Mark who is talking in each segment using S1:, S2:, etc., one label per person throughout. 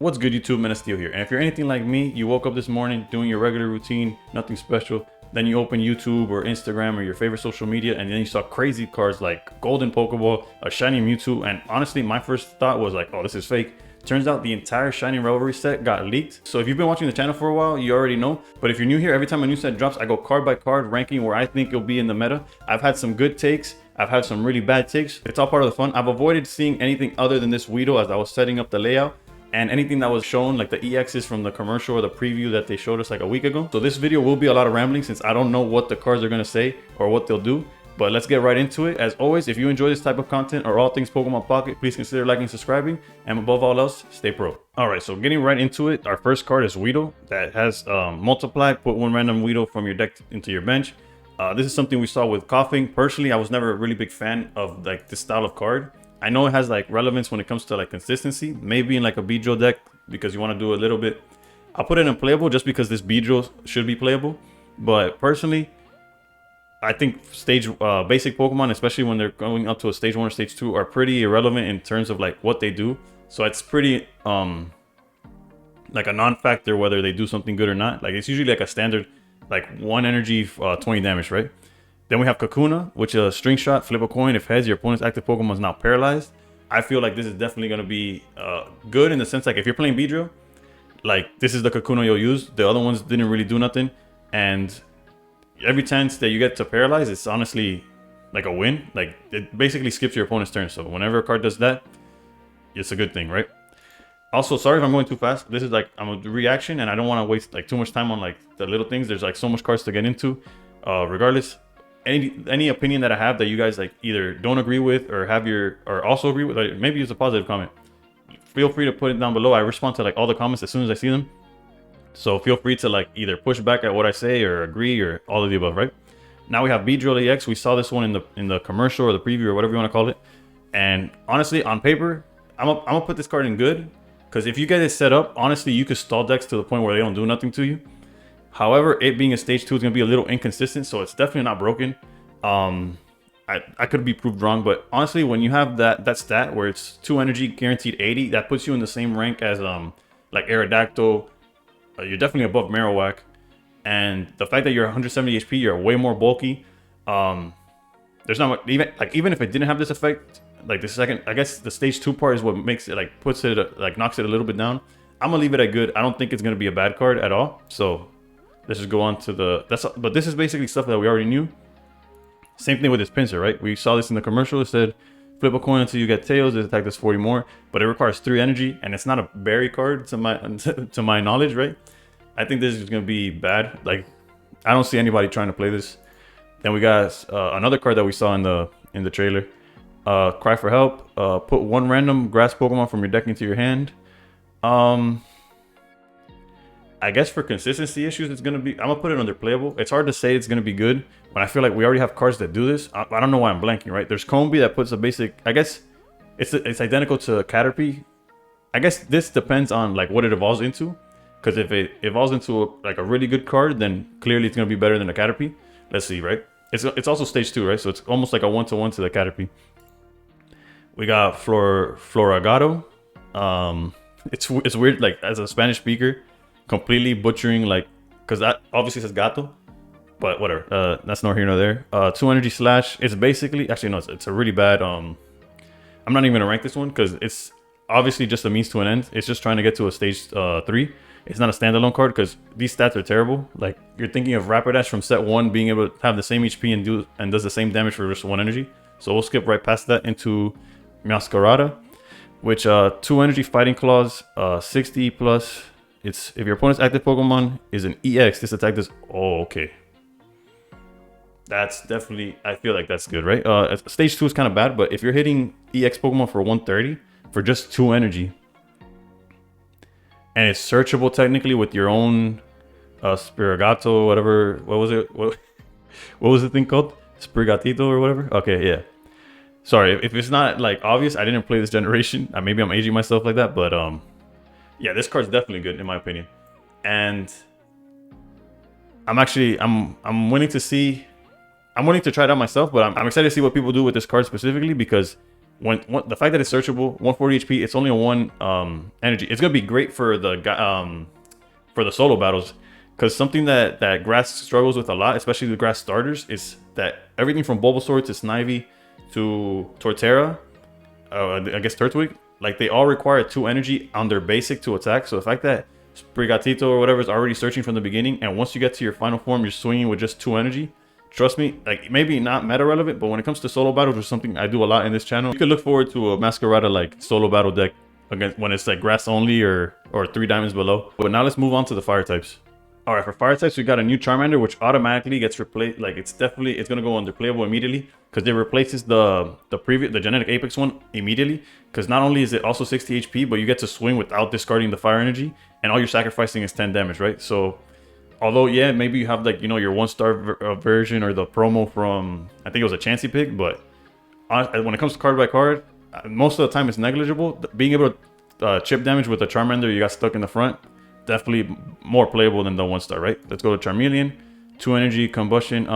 S1: What's good, YouTube? Men of Steel here. And if you're anything like me, you woke up this morning doing your regular routine, nothing special. Then you open YouTube or Instagram or your favorite social media, and then you saw crazy cards like Golden Pokeball, a Shiny Mewtwo, and honestly, my first thought was like, oh, this is fake. Turns out the entire Shiny Revelry set got leaked. So if you've been watching the channel for a while, you already know. But if you're new here, every time a new set drops, I go card by card ranking where I think it'll be in the meta. I've had some good takes. I've had some really bad takes. It's all part of the fun. I've avoided seeing anything other than this Weedle as I was setting up the layout. And anything that was shown, like the EXs from the commercial or the preview that they showed us like a week ago. So this video will be a lot of rambling since I don't know what the cards are going to say or what they'll do. But let's get right into it. As always, if you enjoy this type of content or all things Pokemon Pocket, please consider liking and subscribing. And above all else, stay pro. Alright, so getting right into it, our first card is Weedle that has multiply. Put one random Weedle from your deck into your bench. This is something we saw with Coughing. Personally, I was never a really big fan of like this style of card. I know it has like relevance when it comes to like consistency, maybe in like a Beedrill deck because you want to do a little bit. I'll put it in playable just because this Beedrill should be playable. But personally, I think basic Pokemon, especially when they're going up to a stage 1 or stage 2, are pretty irrelevant in terms of like what they do. So it's pretty like a non-factor whether they do something good or not. Like it's usually like a standard like 1 energy 20 damage, right? Then we have Kakuna, which is a string shot, flip a coin. If heads, your opponent's active Pokemon is now paralyzed. I feel like this is definitely going to be good in the sense like if you're playing Beedrill, like this is the Kakuna you'll use. The other ones didn't really do nothing. And every chance that you get to paralyze, it's honestly like a win. Like it basically skips your opponent's turn. So whenever a card does that, it's a good thing, right? Also, sorry if I'm going too fast. This is like I'm a reaction and I don't want to waste like too much time on like the little things. There's like so much cards to get into. Regardless. Any opinion that I have that you guys like either don't agree with or also agree with, like maybe it's a positive comment, feel free to put it down below. I respond to like all the comments as soon as I see them, so feel free to like either push back at what I say or agree or all of the above. Right now we have Beedrill EX. We saw this one in the commercial or the preview or whatever you want to call it, and honestly on paper I'm gonna put this card in good because if you get it set up, honestly you could stall decks to the point where they don't do nothing to you. However, it being a stage 2 is going to be a little inconsistent, so it's definitely not broken. I could be proved wrong, but honestly, when you have that stat where it's 2 energy guaranteed 80, that puts you in the same rank as like Aerodactyl. You're definitely above Marowak, and the fact that you're 170 HP, you're way more bulky. There's not much, even if it didn't have this effect, like the second, I guess the stage 2 part is what makes it like knocks it a little bit down. I'm gonna leave it at good. I don't think it's gonna be a bad card at all. So let's just go on to but this is basically stuff that we already knew. Same thing with this pincer, right? We saw this in the commercial. It said flip a coin until you get tails. It attack does 40 more, but it requires 3 energy, and it's not a berry card to my knowledge, right? I think this is gonna be bad. Like I don't see anybody trying to play this. Then we got another card that we saw in the trailer. Cry for help. Put 1 random grass Pokemon from your deck into your hand. I guess for consistency issues, it's going to be... I'm going to put it under playable. It's hard to say it's going to be good when I feel like we already have cards that do this. I don't know why I'm blanking, right? There's Combi that puts a basic... I guess it's identical to Caterpie. I guess this depends on like what it evolves into. Because if it evolves into like a really good card, then clearly it's going to be better than a Caterpie. Let's see, right? It's also stage 2, right? So it's almost like a 1-to-1 to the Caterpie. We got Floragato. It's weird, like as a Spanish speaker, completely butchering like, because that obviously says gato, but whatever. That's nor here nor there. 2 energy slash. It's basically, actually no, it's a really bad. I'm not even gonna rank this one because it's obviously just a means to an end. It's just trying to get to a stage 3. It's not a standalone card because these stats are terrible. Like you're thinking of Rapidash from set 1 being able to have the same HP and does the same damage for just 1 energy. So we'll skip right past that into Masquerada, which 2 energy fighting claws, 60 plus. It's if your opponent's active Pokemon is an EX, this attack does... Oh, okay. That's definitely... I feel like that's good, right? Stage 2 is kind of bad, but if you're hitting EX Pokemon for 130 for just 2 energy, and it's searchable technically with your own Spirigato, whatever... What was it? What was the thing called? Sprigatito or whatever? Okay, yeah. Sorry, if it's not like obvious, I didn't play this generation. Maybe I'm aging myself like that, but... yeah, this card's definitely good in my opinion, and I'm willing to try it out myself. But I'm excited to see what people do with this card specifically because The fact that it's searchable, 140 HP, it's only a 1 energy. It's gonna be great for the solo battles, because something that grass struggles with a lot, especially the grass starters, is that everything from Bulbasaur to Snivy to Torterra, I guess Turtwig, like they all require 2 energy on their basic to attack. So the fact that Sprigatito or whatever is already searching from the beginning, and once you get to your final form, you're swinging with just 2 energy. Trust me, like maybe not meta relevant, but when it comes to solo battles, which is something I do a lot in this channel, you could look forward to a Masquerada like solo battle deck against when it's like grass only or 3 diamonds below. But now let's move on to the fire types. All right, for fire types, we got a new Charmander, which automatically gets replaced. Like it's gonna go under playable immediately, because it replaces the genetic Apex one immediately. Because not only is it also 60 HP, but you get to swing without discarding the fire energy, and all you're sacrificing is 10 damage, right? So, although yeah, maybe you have like, you know, your 1-star version or the promo from, I think it was a Chansey pick, but when it comes to card by card, most of the time it's negligible. Being able to chip damage with a Charmander you got stuck in the front, definitely more playable than the 1-star, right? Let's go to Charmeleon, 2 energy, combustion.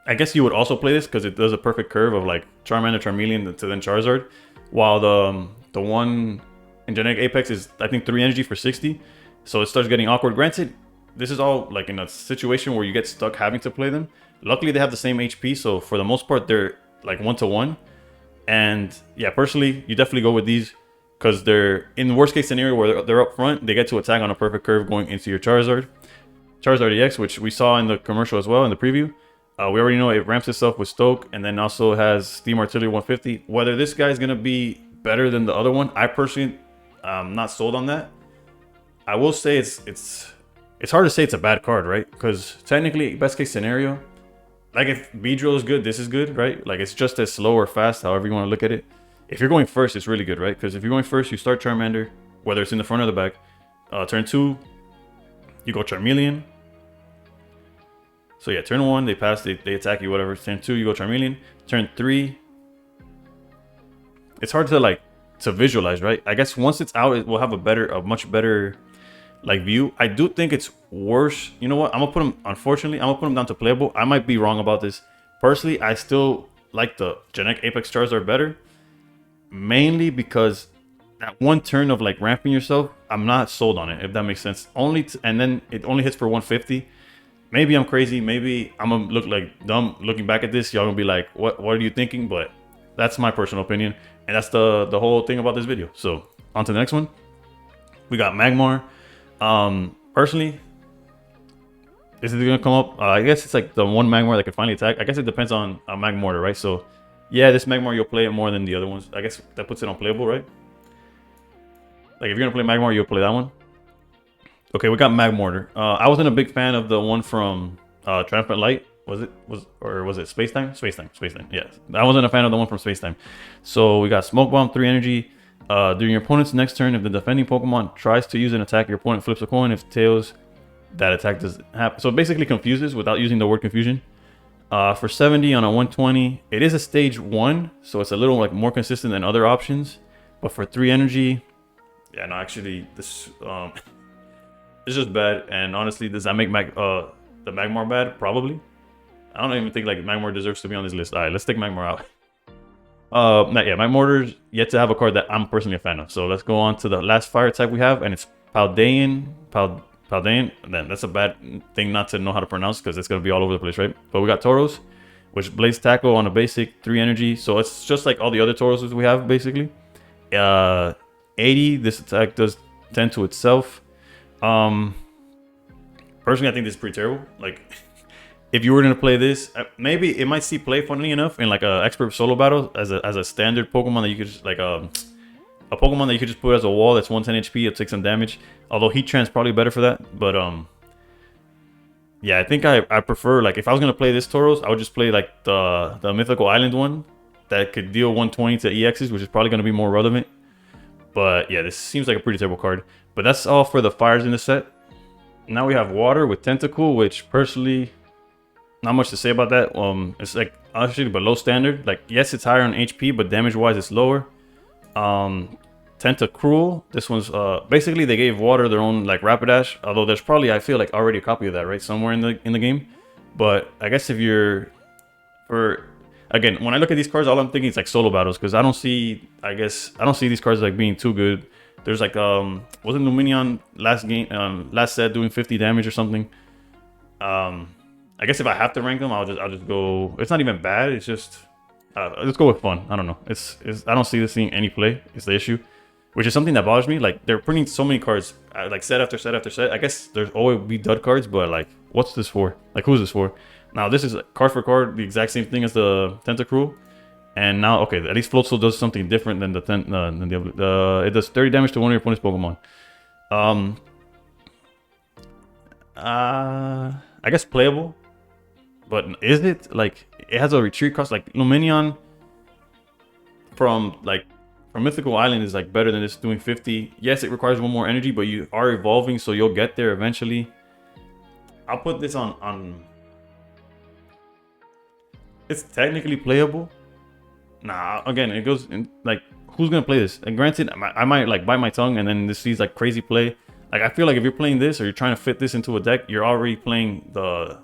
S1: I guess you would also play this because it does a perfect curve of like Charmander, Charmeleon to then Charizard, while the one in genetic Apex is, I think, 3 energy for 60. So it starts getting awkward. Granted, this is all like in a situation where you get stuck having to play them. Luckily, they have the same HP, so for the most part, they're like 1-to-1. And yeah, personally, you definitely go with these, because they're in the worst case scenario where they're up front, they get to attack on a perfect curve going into your Charizard EX, which we saw in the commercial as well in the preview. We already know it ramps itself with Stoke, and then also has Steam Artillery 150. Whether this guy is gonna be better than the other one, I personally not sold on that. I will say it's hard to say it's a bad card, right? Because technically, best case scenario, like if Beedrill is good, this is good, right? Like it's just as slow or fast, however you want to look at it. If you're going first, it's really good, right? Because if you're going first, you start Charmander, whether it's in the front or the back. Turn 2, you go Charmeleon. So yeah, turn 1, they pass, they attack you, whatever. Turn 2, you go Charmeleon. Turn 3, it's hard to visualize, right? I guess once it's out, it will have a much better like view. I do think it's worse. You know what? Unfortunately, I'm gonna put them down to playable. I might be wrong about this. Personally, I still like the genetic Apex Charizard better, mainly because that one turn of like ramping yourself, I'm not sold on it, if that makes sense. And then it only hits for 150. Maybe I'm crazy. Maybe I'm gonna look like dumb looking back at this. Y'all gonna be like, what are you thinking? But that's my personal opinion, and that's the whole thing about this video. So on to the next one. We got Magmar. Personally, is it gonna come up? I guess it's like the one Magmar that can finally attack. I guess it depends on Magmortar, right? So yeah, this Magmar, you'll play it more than the other ones. I guess that puts it on playable, right? Like if you're gonna play Magmar, you'll play that one. Okay, we got Magmortar. I wasn't a big fan of the one from Triumphant Light. Was it Space Time? Space Time. Yes, I wasn't a fan of the one from Space Time. So we got Smoke Bomb, 3 energy. During your opponent's next turn, if the defending Pokemon tries to use an attack, your opponent flips a coin. If tails, that attack doesn't happen. So it basically confuses without using the word confusion. For 70 on a 120, it is a stage 1, so it's a little like more consistent than other options. But for 3 energy, yeah, no, actually this it's just bad. And honestly, does that make the Magmar bad? Probably. I don't even think like Magmar deserves to be on this list. All right, let's take Magmar out. Yeah, Magmortar's yet to have a card that I'm personally a fan of. So let's go on to the last fire type we have, and it's Paldean. Paldean. Then that's a bad thing not to know how to pronounce, because it's gonna be all over the place, right? But we got Tauros, which Blaze Tackle on a basic, 3 energy. So it's just like all the other Tauros we have basically. 80. This attack does 10 to itself. Personally, I think this is pretty terrible. Like, if you were gonna play this, maybe it might see play, funnily enough, in like a expert solo battle as a standard Pokemon that you could just like a Pokemon that you could just put as a wall that's 110 HP. It'll take some damage. Although Heat Trans's probably better for that. But yeah, I think I prefer, like, if I was gonna play this Tauros, I would just play like the Mythical Island one that could deal 120 to EXs, which is probably gonna be more relevant. But yeah, this seems like a pretty terrible card. But that's all for the fires in the set. Now we have Water with Tentacool, which personally, not much to say about that. It's like actually below standard. Like, yes, it's higher on HP, but damage wise it's lower. Tentacruel, this one's basically they gave Water their own like Rapidash, although there's probably, I feel like, already a copy of that, right, somewhere in the game. But I guess if you're again, when I look at these cards, all I'm thinking is like solo battles, because I guess I don't see these cards like being too good. There's like wasn't Luminion last set doing 50 damage or something? I guess if I have to rank them, I'll just go. It's not even bad. It's just let's go with fun. I don't know. It's I don't see this seeing any play. It's the issue, which is something that bothers me. Like they're printing so many cards, like set after set after set. I guess there's always be dud cards, but like, what's this for? Like, who's this for? Now this is card for card, the exact same thing as the Tentacruel, and now okay, at least Floatzel does something different than it does 30 damage to one of your opponent's Pokemon. I guess playable, but is it like it has a retreat cost? Like Luminion from Mythical Island is like better than this doing 50. Yes, it requires one more energy, but you are evolving, so you'll get there eventually. I'll put this on. It's technically playable. Nah, again, it goes in, like, who's gonna play this? And granted, I might like bite my tongue and then this sees like crazy play. Like, I feel like if you're playing this or you're trying to fit this into a deck, you're already playing the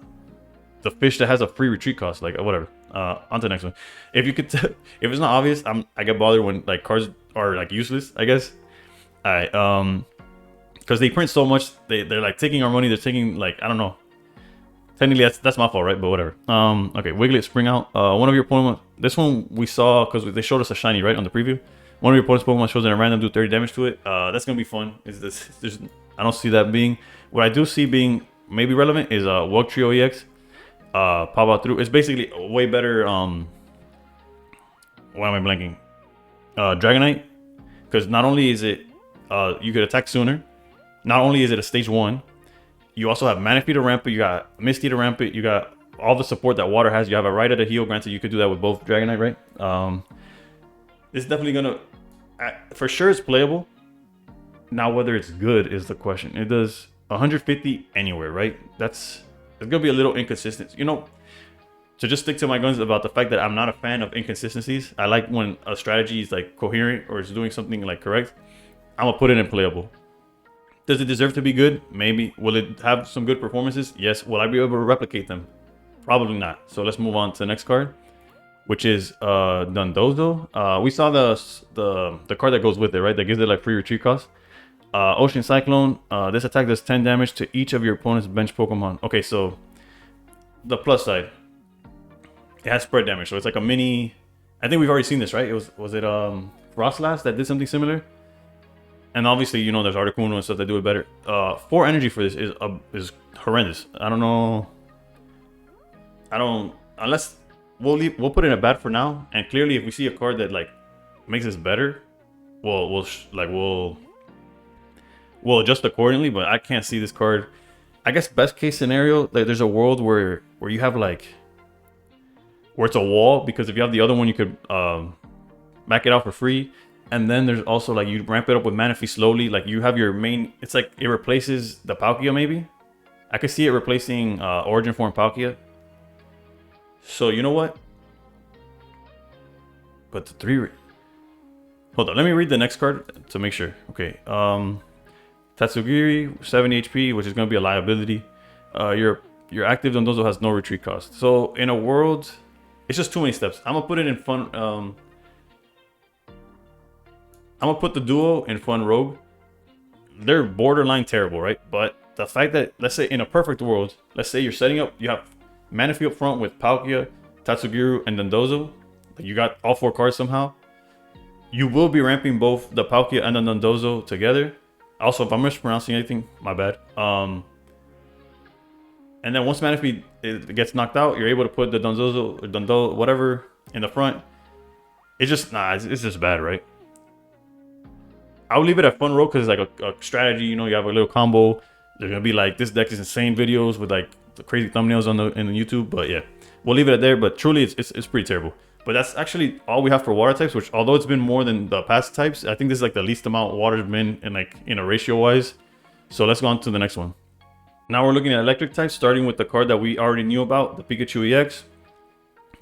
S1: fish that has a free retreat cost. Like, whatever. On to the next one. If you could, if it's not obvious, I get bothered when like cards are like useless, I guess. Alright, because they print so much, they're like taking our money. They're taking, like, I don't know. Technically, that's my fault, right? But whatever. Okay, Wiglet, Spring Out. One of your Pokemon. This one we saw because they showed us a shiny, right, on the preview. One of your opponent's Pokemon shows in a random do 30 damage to it. That's gonna be fun. I don't see that being. What I do see being maybe relevant is Walk Trio EX. Pop out through. It's basically a way better. Why am I blanking? Dragonite, because not only is it you could attack sooner. Not only is it a stage 1. You also have Manaphy to ramp it, you got Misty to ramp it, you got all the support that water has. You have a Rida to heal. Granted, you could do that with both Dragonite, right? It's definitely gonna, for sure it's playable. Now whether it's good is the question. It does 150 anywhere, right? It's gonna be a little inconsistent. You know, to just stick to my guns about the fact that I'm not a fan of inconsistencies. I like when a strategy is like coherent or is doing something like correct. I'm gonna put it in playable. Does it deserve to be good? Maybe. Will it have some good performances? Yes. Will I be able to replicate them? Probably not. So let's move on to the next card, which is Dondozo. We saw the card that goes with it, right? That gives it like free retreat cost. Ocean Cyclone. This attack does 10 damage to each of your opponent's bench Pokemon. Okay, so the plus side, it has spread damage, so it's like a mini. I think we've already seen this, right? Was it Frostlass that did something similar? And obviously, you know, there's Articuno and stuff that do it better. 4 energy for this is horrendous. I don't know. Unless we'll put it in a bad for now. And clearly, if we see a card that like makes this better, we'll adjust accordingly. But I can't see this card. I guess best case scenario, like there's a world where you have like where it's a wall, because if you have the other one, you could back it out for free. And then there's also like you ramp it up with Manaphy slowly. Like you have your main, it's like it replaces the Palkia maybe. I could see it replacing Origin Form Palkia. So you know what? But the 3... Hold on, let me read the next card to make sure. Okay, Tatsugiri, 70 HP, which is going to be a liability. Your active Dondozo has no retreat cost. So in a world, it's just too many steps. I'm going to put it in fun... I'm gonna put the duo in Fun Rogue. They're borderline terrible, right? But the fact that, let's say in a perfect world, let's say you're setting up, you have Manaphy up front with Palkia, Tatsugiri, and Dondozo. You got all 4 cards somehow. You will be ramping both the Palkia and the Dondozo together. Also, if I'm mispronouncing anything, my bad. And then once Manaphy gets knocked out, you're able to put the Dondozo or Dondo, whatever, in the front. It's just, it's just bad, right? I'll leave it at Fun Rogue because it's like a strategy, you know, you have a little combo. There's gonna be like this deck is insane videos with like the crazy thumbnails on the YouTube. But yeah, we'll leave it at there. But truly, it's pretty terrible. But that's actually all we have for water types, which although it's been more than the past types, I think this is like the least amount water's been in like in a ratio wise. So let's go on to the next one. Now we're looking at electric types, starting with the card that we already knew about, the Pikachu EX.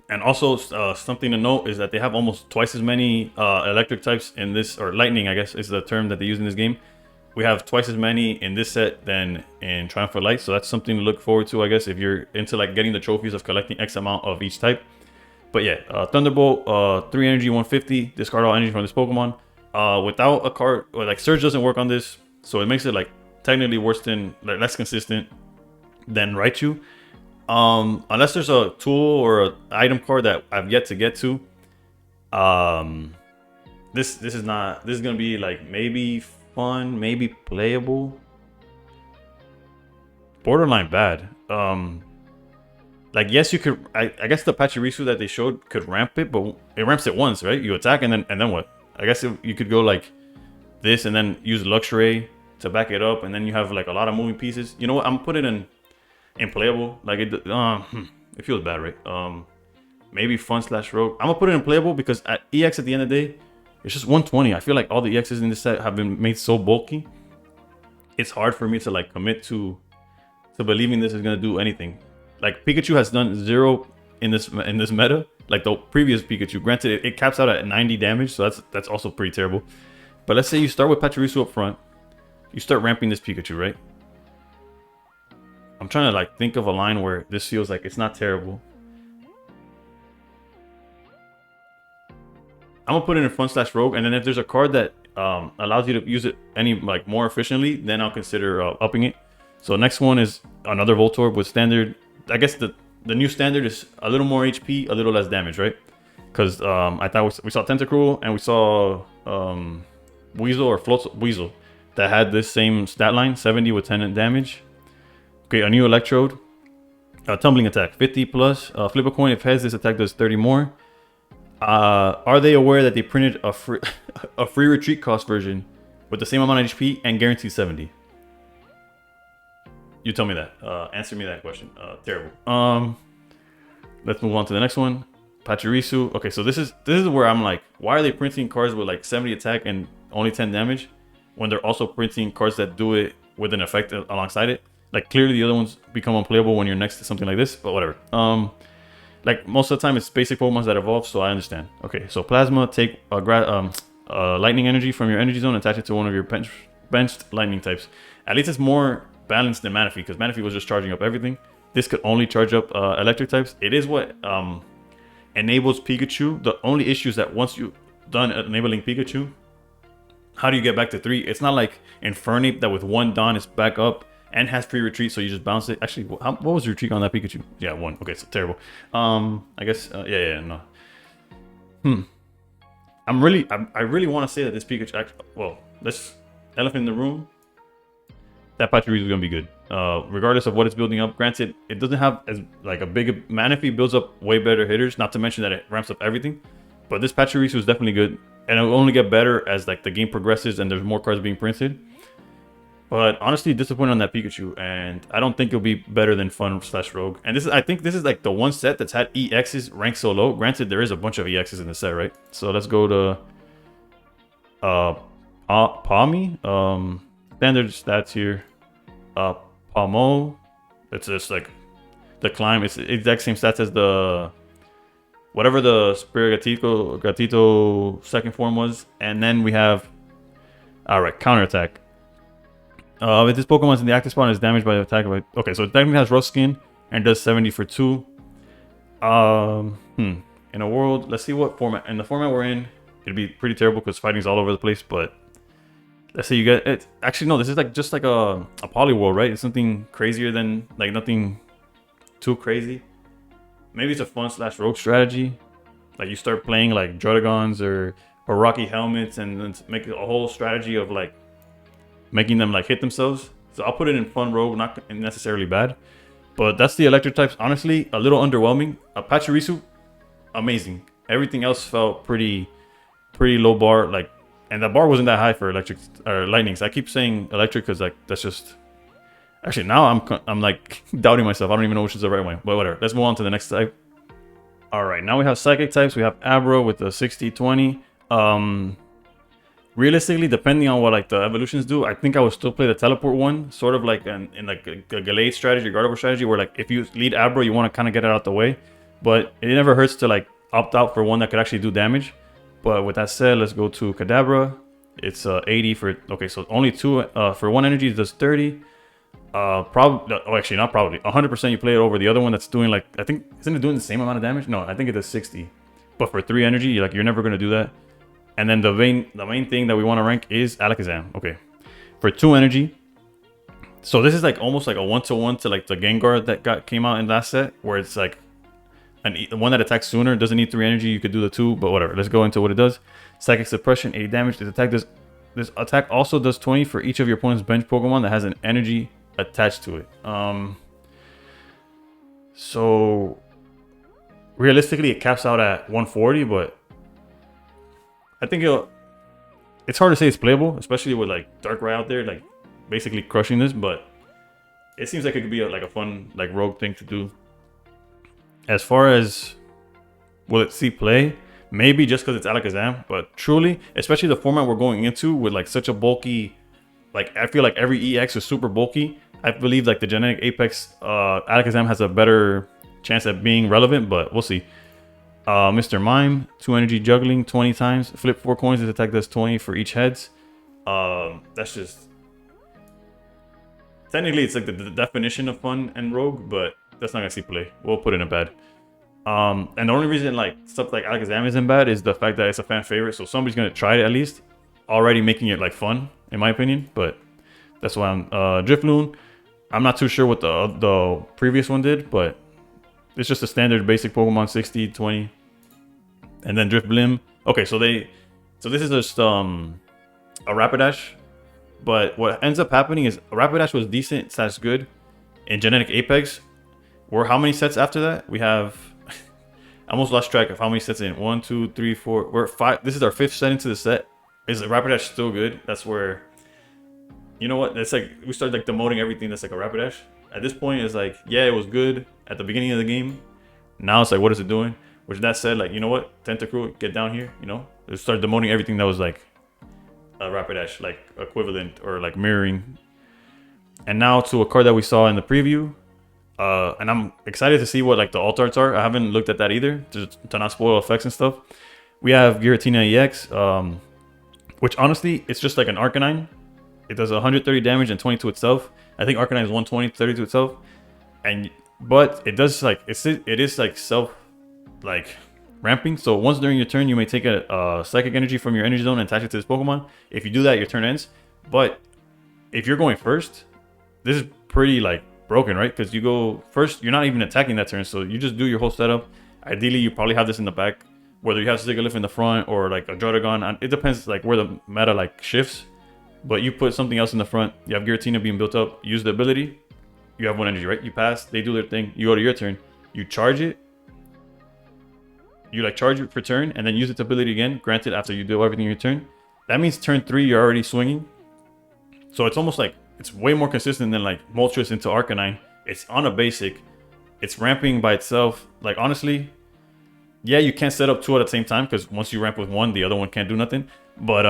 S1: And also something to note is that they have almost twice as many electric types in this, or lightning, I guess is the term that they use in this game. We have twice as many in this set than in Triumph of Light. So that's something to look forward to, I guess, if you're into like getting the trophies of collecting X amount of each type. But yeah, Thunderbolt, 3 energy, 150. Discard all energy from this Pokemon. Without a card, or like Surge doesn't work on this, so it makes it like technically worse than, like, less consistent than Raichu. Unless there's a tool or an item card that I've yet to get to. This is gonna be like maybe fun, maybe playable. Borderline bad. Like, yes, you could. I guess the Pachirisu that they showed could ramp it, but it ramps it once, right? You attack and then what? I guess you could go like this and then use Luxray to back it up, and then you have like a lot of moving pieces. You know what? I'm putting it in playable. Like it feels bad, right? Maybe fun / rogue. I'm gonna put it in playable because at EX at the end of the day, it's just 120. I feel like all the EXs in this set have been made so bulky. It's hard for me to like commit to believing this is gonna do anything. Like, Pikachu has done 0 in this meta. Like the previous Pikachu, granted it caps out at 90 damage, so that's also pretty terrible. But let's say you start with Pachirisu up front, you start ramping this Pikachu, right? I'm trying to like think of a line where this feels like it's not terrible. I'm gonna put it in fun / rogue, and then if there's a card that allows you to use it like more efficiently, then I'll consider upping it. So next one is another Voltorb with standard. I guess the new standard is a little more HP, a little less damage, right? Because I thought we saw Tentacruel and we saw Weasel or Weasel that had this same stat line, 70 with 10 damage. Okay, a new Electrode, Tumbling Attack, 50 plus. Flip a coin if heads, this attack does 30 more. Are they aware that they printed a free retreat cost version with the same amount of HP and guaranteed 70? You tell me that. Answer me that question. Terrible. Let's move on to the next one. Pachirisu. Okay, so this is where I'm like, why are they printing cards with like 70 attack and only 10 damage when they're also printing cards that do it with an effect alongside it? Like, clearly the other ones become unplayable when you're next to something like this, but whatever. Like, most of the time it's basic Pokemon that evolve, so I understand. Okay, so Plasma, take lightning energy from your energy zone, attach it to one of your benched lightning types. At least it's more balanced than Manaphy, because Manaphy was just charging up everything. This could only charge up electric types. It is what enables Pikachu. The only issue is that once you've done enabling Pikachu, how do you get back to 3? It's not like Infernape that with 1 Dawn is back up and has free retreat, so you just bounce it. Actually, what was the retreat on that Pikachu? Yeah, 1. Okay, so terrible. I guess no. I really want to say that this Pikachu, well, this elephant in the room, that Pachirisu is gonna be good, regardless of what it's building up. Granted, it doesn't have as like a big Manaphy builds up way better hitters. Not to mention that it ramps up everything. But this Pachirisu is definitely good, and it will only get better as like the game progresses and there's more cards being printed. But honestly, disappointed on that Pikachu, and I don't think it'll be better than Fun / Rogue. And I think this is like the one set that's had EXs ranked so low. Granted, there is a bunch of EXs in the set, right? So let's go to Palmy. Standard stats here. Palmo. It's just like the climb. It's the exact same stats as the whatever the Gatito second form was. And then we have counterattack. If this Pokemon is in the active spot and is damaged by the attack of okay, so it technically has rough skin and does 70 for 2. In a world, let's see what format. In the format we're in, it'd be pretty terrible because fighting's all over the place. But let's say you get it. Actually, no, this is like just like a Poliwhirl, right? It's something crazier than like nothing too crazy. Maybe it's a Fun / Rogue strategy. Like you start playing like Druddigons or Rocky Helmets and then make a whole strategy of like making them like hit themselves. So I'll put it in Fun Rogue, not necessarily bad. But that's the electric types. Honestly, a little underwhelming. Pachirisu, amazing. Everything else felt pretty low bar. Like, and the bar wasn't that high for electric or lightning. So I keep saying electric because like that's just. Actually, now I'm like doubting myself. I don't even know which is the right way. But whatever. Let's move on to the next type. All right, now we have psychic types. We have Abra with the 60-20. Realistically, depending on what like the evolutions do, I think I would still play the teleport one, sort of like in like a Gallade strategy, Gardevoir strategy, where like if you lead Abra, you want to kind of get it out the way, but it never hurts to like opt out for one that could actually do damage. But with that said, let's go to Kadabra. It's 80 for okay, so only 2 for 1 energy it does 30. Probably. Oh, actually, not probably. 100% you play it over the other one that's doing like, I think, isn't it doing the same amount of damage? No, I think it does 60. But for 3 energy, you're never gonna do that. And then the main thing that we want to rank is Alakazam. Okay, for 2 energy. So this is like almost like a 1-to-1 to like the Gengar that came out in last set, where it's like the one that attacks sooner doesn't need 3 energy. You could do the 2, but whatever. Let's go into what it does. Psychic Suppression, 80 damage. This attack also does 20 for each of your opponent's bench Pokemon that has an energy attached to it. So realistically, it caps out at 140, but I think it's hard to say it's playable, especially with like Darkrai out there, like basically crushing this. But it seems like it could be like a fun like rogue thing to do. As far as will it see play, maybe just because it's Alakazam, but truly, especially the format we're going into with like such a bulky, like I feel like every EX is super bulky. I believe like the Genetic Apex Alakazam has a better chance at being relevant, but we'll see. Mr. Mime, 2 energy juggling 20 times. Flip 4 coins, this attack does 20 for each heads. That's just... Technically, it's like the definition of fun and rogue, but that's not gonna see play. We'll put it in bad. And the only reason like stuff like Alakazam isn't bad is the fact that it's a fan favorite, so somebody's gonna try it at least, already making it like fun, in my opinion. But that's why I'm Drifloon. I'm not too sure what the previous one did, but it's just a standard basic Pokemon 60, 20. And then Drifblim. Okay, so this is just a Rapidash. But what ends up happening is Rapidash was decent / good in Genetic Apex. We're how many sets after that? We have I almost lost track of how many sets in. 1, 2, 3, 4. We're 5. This is our 5th set into the set. Is Rapidash still good? That's where, you know what? It's like we started like demoting everything that's like a Rapidash. At this point, it's like, yeah, it was good at the beginning of the game. Now it's like, what is it doing? Which that said, like, you know what? Tentacruel, get down here. You know, they started demoting everything that was like a Rapidash, like equivalent or like mirroring. And now to a card that we saw in the preview. And I'm excited to see what like the alt arts are. I haven't looked at that either, to not spoil effects and stuff. We have Giratina EX, which honestly, it's just like an Arcanine. It does 130 damage and 20 to itself. I think Arcanine is 120, 30 to itself. But it does like, it is like self like ramping. So once during your turn, you may take a psychic energy from your energy zone and attach it to this Pokemon. If you do that, your turn ends. But if you're going first, this is pretty like broken, right? Because you go first, you're not even attacking that turn, so you just do your whole setup. Ideally, you probably have this in the back, whether you have Sigilyph in the front or like a Druddigon. It depends like where the meta like shifts, but you put something else in the front. You have Giratina being built up, use the ability, you have 1 energy, right? You pass, they do their thing, you go to your turn, you charge it, you like charge it for turn and then use its ability again, granted after you do everything in your turn. That means turn 3 you're already swinging, so it's almost like it's way more consistent than like Moltres into Arcanine. It's on a basic. It's ramping by itself. Like honestly, yeah, you can't set up 2 at the same time because once you ramp with 1, the other one can't do nothing. But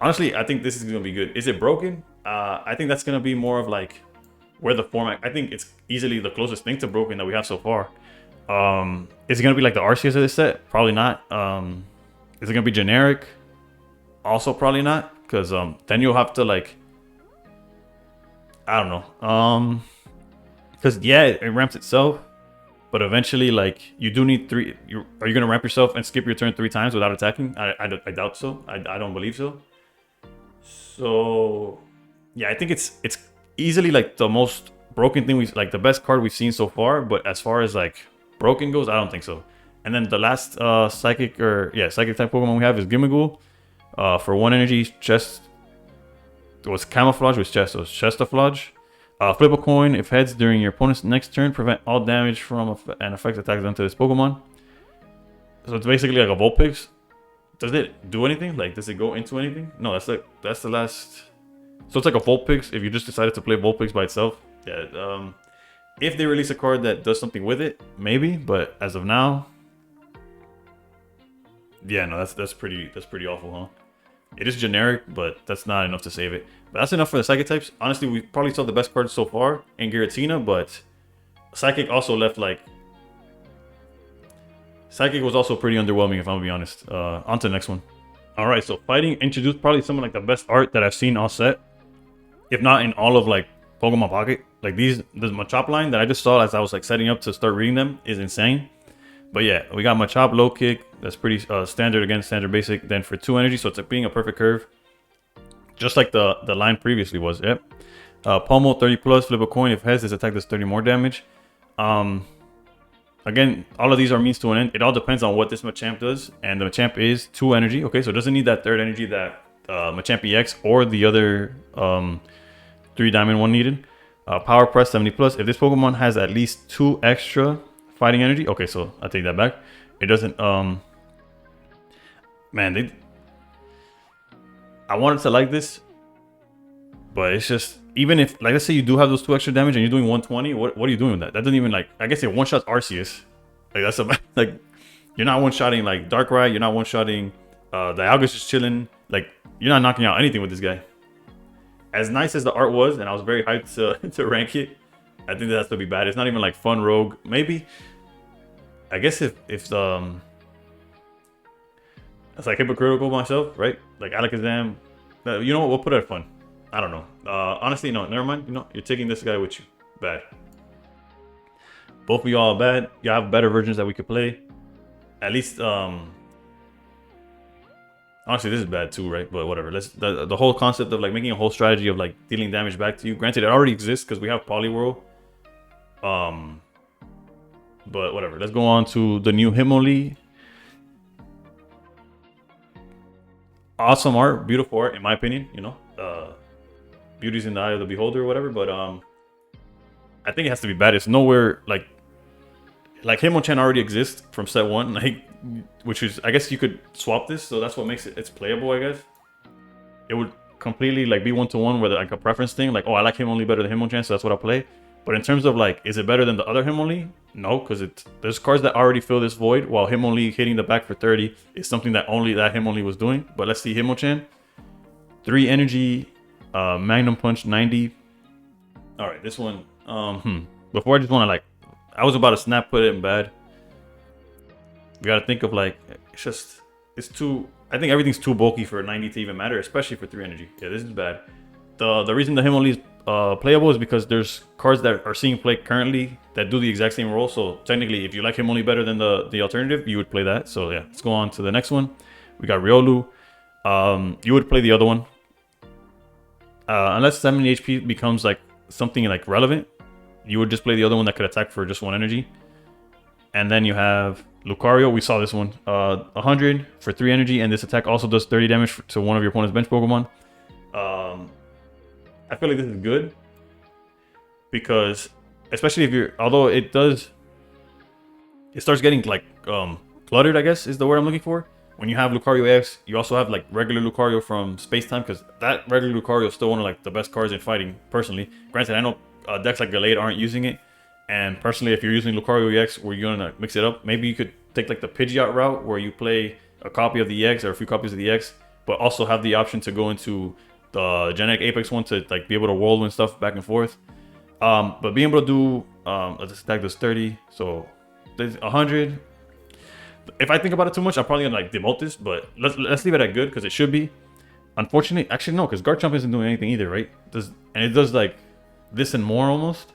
S1: honestly, I think this is gonna be good. Is it broken? I think that's gonna be more of like where the format. I think it's easily the closest thing to broken that we have so far. Is it gonna be like the Arceus of this set? Probably not. Is it gonna be generic? Also probably not, because then you'll have to like, I don't know. Because yeah, it ramps itself, but eventually, like, you do need 3. Are you gonna ramp yourself and skip your turn 3 times without attacking? I doubt so. I don't believe so. So yeah, I think it's easily like the most broken thing like the best card we've seen so far. But as far as like broken goes, I don't think so. And then the last psychic type Pokemon we have is Gimmighoul. For 1 energy, chest. It was camouflage with chest, so it's Chestaflage. Flip a coin. If heads during your opponent's next turn, prevent all damage from an effect attacks onto this Pokemon. So it's basically like a Vulpix. Does it do anything? Like, does it go into anything? No, that's the last. So it's like a Vulpix if you just decided to play Vulpix by itself. Yeah. If they release a card that does something with it, maybe. But as of now, yeah, no, that's pretty awful, huh? It is generic, but that's not enough to save it. But that's enough for the Psychic types. Honestly, we probably saw the best cards so far in Giratina, but Psychic also left like... Psychic was also pretty underwhelming, if I'm gonna be honest. On to the next one. Alright, so Fighting introduced probably some of like the best art that I've seen all set. If not in all of like Pokemon Pocket. Like the Machop line that I just saw as I was like setting up to start reading them is insane. But yeah, we got Machop low kick. That's pretty standard again, standard basic. Then for 2 energy, so it's like being a perfect curve, just like the line previously was. Yep. Pummel 30 plus, flip a coin. If heads, this attack does 30 more damage. Again, all of these are means to an end. It all depends on what this Machamp does, and the Machamp is 2 energy. Okay, so it doesn't need that 3rd energy that Machamp EX or the other 3 diamond one needed. Power press 70 plus. If this Pokemon has at least 2 extra fighting energy, okay, so I take that back. It doesn't. Man, I wanted to like this, but it's just, even if, like, let's say you do have those 2 extra damage and you're doing 120, what are you doing with that? That doesn't even, like, I guess it one shots Arceus. Like, that's a, like, you're not one shotting like Darkrai, you're not one shotting Dialga's just chilling. Like, you're not knocking out anything with this guy. As nice as the art was, and I was very hyped to rank it, I think that has to be bad. It's not even like fun rogue. Maybe, I guess if it's like hypocritical myself, right? Like Alakazam, you know what? We'll put it at fun. I don't know. Honestly, no, never mind. You know, you're taking this guy with you. Bad. Both of y'all are bad. You have better versions that we could play. At least, honestly, this is bad too, right? But whatever. Let's the whole concept of like making a whole strategy of like dealing damage back to you. Granted, it already exists because we have Poliwhirl. But whatever. Let's go on to the new Himoli. Awesome art, beautiful art, in my opinion. You know, beauty's in the eye of the beholder or whatever. But I think it has to be bad. It's nowhere like Hitmonchan already exists from set 1, like, which is, I guess you could swap this, so that's what makes it's playable. I guess it would completely like be 1-to-1 with like a preference thing. Like, oh, I like Hitmonlee better than Hitmonchan, so that's what I'll play. But in terms of like, is it better than the other Hitmonlee? No, because there's cards that already fill this void, while Hitmonlee hitting the back for 30 is something that only that Hitmonlee was doing. But let's see Hitmonchan. 3 energy, Magnum Punch 90. All right, this one. Before I just want to like, I was about to snap put it in bad. We got to think of like, it's too, I think everything's too bulky for 90 to even matter, especially for 3 energy. Yeah, this is bad. The reason the Hitmonlee is playable is because there's cards that are seeing play currently that do the exact same role. So technically, if you like Hitmonlee better than the alternative, you would play that. So yeah, let's go on to the next one. We got Riolu. You would play the other one. Unless 70 HP becomes like something like relevant, you would just play the other one that could attack for just 1 energy. And then you have Lucario. We saw this one. 100 for 3 energy, and this attack also does 30 damage to one of your opponent's bench Pokemon. I feel like this is good because, especially if you're, although it starts getting like cluttered, I guess is the word I'm looking for. When you have Lucario X, you also have like regular Lucario from Space Time, because that regular Lucario is still one of like the best cards in fighting, personally. Granted, I know decks like Gallade aren't using it, and personally, if you're using Lucario EX where you're gonna mix it up, maybe you could take like the Pidgeot route where you play a copy of the EX or a few copies of the EX, but also have the option to go into the Genetic Apex one to like be able to whirlwind stuff back and forth. But being able to do this attack does 30, so there's 100. If I think about it too much, I'm probably gonna like demote this, but let's leave it at good because it should be. Unfortunately, actually no, because Garchomp isn't doing anything either, right? It does like this and more almost.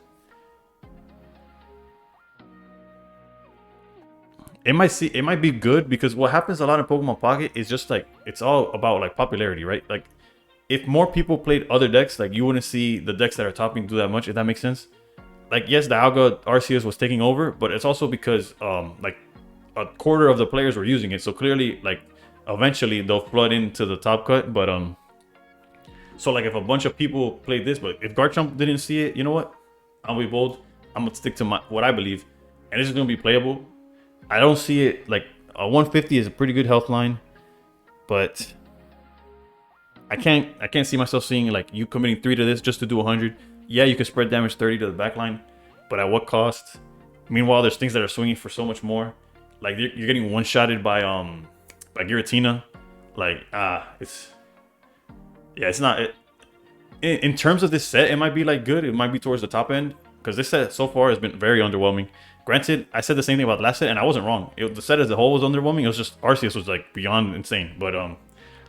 S1: It might be good because what happens a lot in Pokemon Pocket is just like, it's all about like popularity, right? Like if more people played other decks, like you wouldn't see the decks that are topping do that much, if that makes sense. Like yes, the Alga Arceus was taking over, but it's also because like a quarter of the players were using it, so clearly like eventually they'll flood into the top cut. But so like if a bunch of people played this, but if Garchomp didn't see it, you know what? I'll be bold. I'm gonna stick to what I believe, and this is gonna be playable. I don't see it like a 150 is a pretty good health line, but I can't see myself seeing like you committing 3 to this just to do 100. Yeah, you can spread damage 30 to the back line, but at what cost? Meanwhile, there's things that are swinging for so much more. Like you're getting one-shotted by Giratina. Like it's not it. In terms of this set, it might be like good. It might be towards the top end because this set so far has been very underwhelming. Granted, I said the same thing about the last set, and I wasn't wrong. The set as a whole was underwhelming. It was just Arceus was like beyond insane. But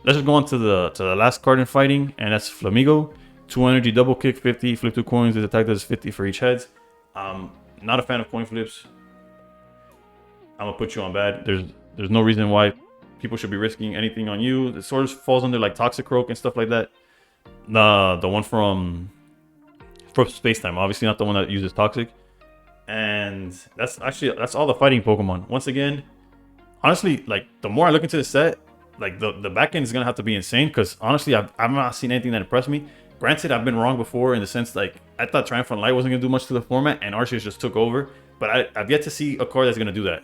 S1: let's just go on to the last card in fighting, and that's Flamigo. 2 energy, double kick, 50. Flip 2 coins. This attack does 50 for each heads. Not a fan of coin flips. I'm gonna put you on bad. There's no reason why people should be risking anything on you. It sort of falls under like Toxic Croak and stuff like that. The one from Space Time, obviously not the one that uses Toxic. And that's all the fighting Pokemon. Once again, honestly, like the more I look into the set, like the back end is gonna have to be insane, because honestly I've not seen anything that impressed me. Granted, I've been wrong before in the sense like I thought Triumphant Light wasn't gonna do much to the format and Arceus just took over, but I've yet to see a card that's gonna do that.